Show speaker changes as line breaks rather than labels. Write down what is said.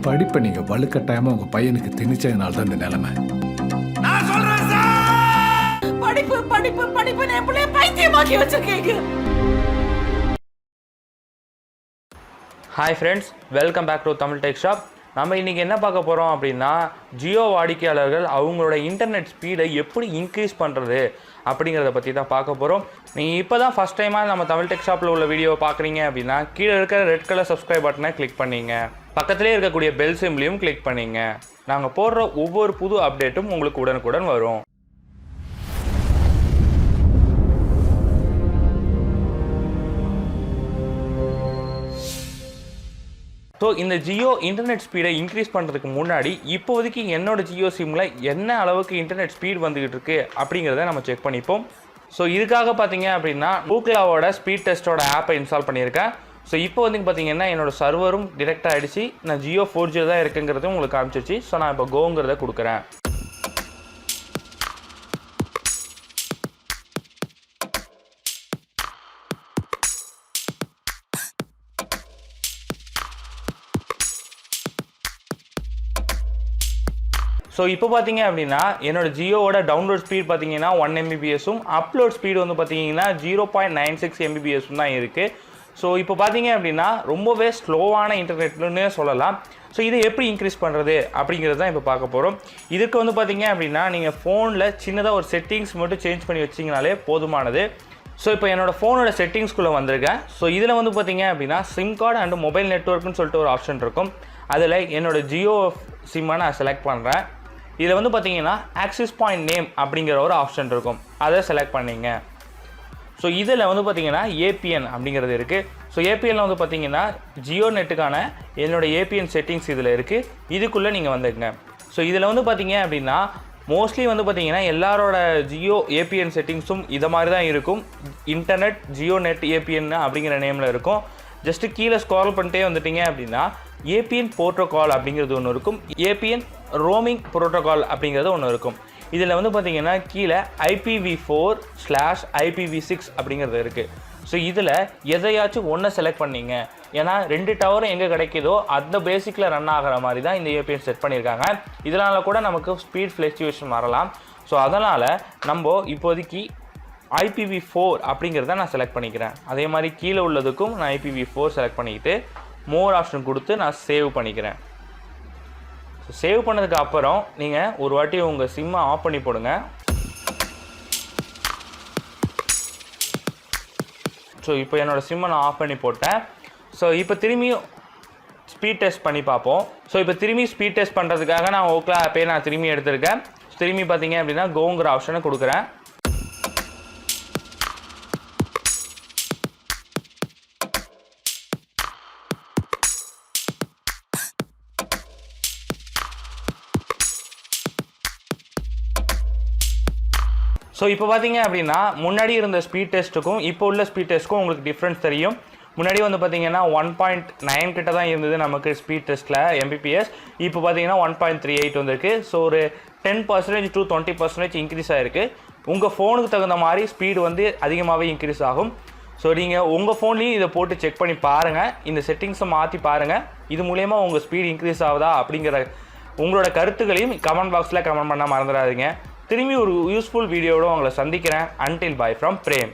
படிப்பை நீங்க வலுக்கட்டாயமா உங்க பையனுக்கு திணிச்சதுனால தான் இந்த நிலைமை.
நான் சொல்றேன் சார். படிப்பு படிப்பு படிப்பு என் பிள்ளைய பைத்தியமாக்கி வச்சிருக்கீங்க.
Hi friends, welcome back to Tamil tech shop. நம்ம இன்றைக்கி என்ன பார்க்க போகிறோம் அப்படின்னா, ஜியோ வாடிக்கையாளர்கள் அவங்களோட இன்டர்நெட் ஸ்பீடை எப்படி இன்க்ரீஸ் பண்ணுறது அப்படிங்கிறத பற்றி தான் பார்க்க போகிறோம். நீங்கள் இப்போ தான் ஃபஸ்ட் டைமாக நம்ம தமிழ் டெக் ஷாப்பில் உள்ள வீடியோவை பார்க்குறீங்க அப்படின்னா, கீழே இருக்கிற ரெட் கலர் சப்ஸ்கிரைப் பட்டனை கிளிக் பண்ணிங்க. பக்கத்துலேயே இருக்கக்கூடிய பெல் சிம்லையும் கிளிக் பண்ணிங்க. நாங்கள் போடுற ஒவ்வொரு புது அப்டேட்டும் உங்களுக்கு உடனுக்குடன் வரும். ஸோ இந்த ஜியோ இன்டர்நெட் ஸ்பீடை இன்க்ரீஸ் பண்ணுறதுக்கு முன்னாடி இப்போதைக்கு என்னோட ஜியோ சிம்மில் என்ன அளவுக்கு இன்டர்நெட் ஸ்பீட் வந்துக்கிட்டு இருக்குது அப்படிங்கிறத நம்ம செக் பண்ணிப்போம். ஸோ இதுக்காக பார்த்தீங்க அப்படின்னா கூகுளாவோட ஸ்பீட் டெஸ்ட்டோட ஆப்பை இன்ஸ்டால் பண்ணியிருக்கேன். ஸோ இப்போ வந்து பார்த்தீங்கன்னா என்னோடய சர்வரும் டிரெக்டாக ஆகிடுச்சு. நான் ஜியோ 4G தான் இருக்குங்கிறதும் உங்களுக்கு காமிச்சிச்சு. ஸோ நான் இப்போ கோங்கிறத கொடுக்குறேன். ஸோ இப்போ பார்த்தீங்க அப்படின்னா என்னோட ஜியோவோட டவுன்லோட் ஸ்பீட் பார்த்தீங்கன்னா 1 Mbps-உம் அப்லோட் ஸ்பீடு வந்து பார்த்தீங்கன்னா 0.96 Mbps-உம் தான் இருக்குது. ஸோ இப்போ பார்த்தீங்க அப்படின்னா ரொம்பவே ஸ்லோவான இன்டர்நெட்னு சொல்லலாம். ஸோ இதை எப்படி இன்க்ரீஸ் பண்ணுறது அப்படிங்கிறது தான் இப்போ பார்க்க போகிறோம். இதுக்கு வந்து பார்த்தீங்க அப்படின்னா நீங்கள் ஃபோனில் சின்னதாக ஒரு செட்டிங்ஸ் மட்டும் சேஞ்ச் பண்ணி வச்சிங்கனாலே போதுமானது. ஸோ இப்போ என்னோடய ஃபோனோட செட்டிங்ஸ்குள்ளே வந்திருக்கேன். ஸோ இதில் வந்து பார்த்தீங்க அப்படின்னா சிம் கார்டு அண்ட் மொபைல் நெட்ஒர்க்னு சொல்லிட்டு ஒரு ஆப்ஷன் இருக்கும். அதில் என்னோடய ஜியோ சிம்மை நான் செலக்ட் பண்ணுறேன். இதில் வந்து பார்த்தீங்கன்னா ஆக்சிஸ் பாயிண்ட் நேம் அப்படிங்கிற ஒரு ஆப்ஷன் இருக்கும். அதை செலக்ட் பண்ணிங்க. ஸோ இதில் வந்து பார்த்தீங்கன்னா ஏபிஎன் அப்படிங்கிறது இருக்குது. ஸோ ஏபிஎனில் வந்து பார்த்தீங்கன்னா ஜியோ நெட்டுக்கான என்னோடய ஏபிஎன் செட்டிங்ஸ் இதில் இருக்குது. இதுக்குள்ளே நீங்கள் வந்துங்க. ஸோ இதில் வந்து பார்த்தீங்க அப்படின்னா மோஸ்ட்லி வந்து பார்த்தீங்கன்னா எல்லாரோட ஜியோ ஏபிஎன் செட்டிங்ஸும் இதை மாதிரி தான் இருக்கும். இன்டர்நெட் ஜியோ நெட் ஏபிஎன் அப்படிங்கிற நேமில் இருக்கும். ஜஸ்ட்டு கீழே ஸ்க்ரால் பண்ணிட்டே வந்துட்டீங்க அப்படின்னா ஏபிஎன் புரோட்டோகால் அப்படிங்கிறது ஒன்று இருக்கும். ஏபிஎன் ரோமிங் புரோட்டோகால் அப்படிங்கிறது ஒன்று இருக்கும். இதில் வந்து பார்த்தீங்கன்னா கீழே IPv4/IPv6 அப்படிங்கிறது இருக்குது. ஸோ இதில் எதையாச்சும் ஒன்றை செலக்ட் பண்ணிங்க. ஏன்னா 2 டவரும் எங்கே கிடைக்குதோ அந்த பேசிக்கில் ரன் ஆகிற மாதிரி தான் இந்த ஏபிஎன் செட் பண்ணியிருக்காங்க. இதனால் கூட நமக்கு ஸ்பீட் ஃப்ளக்சுவேஷன் வரலாம். ஸோ அதனால் நம்ம இப்போதைக்கு IPv4 அப்படிங்கிறத நான் செலக்ட் பண்ணிக்கிறேன். அதே மாதிரி கீழே உள்ளதுக்கும் நான் IPv4 செலக்ட் பண்ணிக்கிட்டு மோர் ஆப்ஷன் கொடுத்து நான் சேவ் பண்ணிக்கிறேன். ஸோ சேவ் பண்ணதுக்கு அப்புறம் நீங்கள் ஒரு வாட்டி உங்கள் சிம்மை ஆஃப் பண்ணி போடுங்க. ஸோ இப்போ என்னோடய சிம்மை நான் ஆஃப் பண்ணி போட்டேன். ஸோ இப்போ திரும்பியும் ஸ்பீட் டெஸ்ட் பண்ணி பார்ப்போம். ஸோ இப்போ திரும்பி ஸ்பீட் டெஸ்ட் பண்ணுறதுக்காக நான் ஓக்லா ஆப்பே நான் திரும்பி எடுத்திருக்கேன். திரும்பி பார்த்தீங்க அப்படின்னா கோங்கிற ஆப்ஷனை கொடுக்குறேன். ஸோ இப்போ பார்த்தீங்க அப்படின்னா முன்னாடி இருந்த ஸ்பீட் டெஸ்ட்டுக்கும் இப்போ உள்ள ஸ்பீட் டெஸ்ட்டுக்கும் உங்களுக்கு டிஃப்ரென்ஸ் தெரியும். முன்னாடி வந்து பார்த்தீங்கன்னா 1.9 கிட்ட தான் இருந்தது நமக்கு ஸ்பீட் டெஸ்ட்டில் Mbps. இப்போ பார்த்தீங்கன்னா 1.38 வந்திருக்கு. ஸோ ஒரு 10% to 20% இன்க்ரீஸ் ஆகிருக்கு. உங்கள் ஃபோனுக்கு தகுந்த மாதிரி ஸ்பீடு வந்து அதிகமாகவே இன்க்ரீஸ் ஆகும். ஸோ நீங்கள் உங்கள் ஃபோன்லேயும் இதை போட்டு செக் பண்ணி பாருங்கள். இந்த செட்டிங்ஸை மாற்றி பாருங்கள். இது மூலயமா உங்கள் ஸ்பீடு இன்க்ரீஸ் ஆகுதா அப்படிங்கிற உங்களோட கருத்துக்களையும் கமெண்ட் பாக்ஸில் கமெண்ட் பண்ண மறந்துடாதீங்க. திரும்பி ஒரு யூஸ்ஃபுல் வீடியோவோட உங்களை சந்திக்கிறேன். Until bye from frame.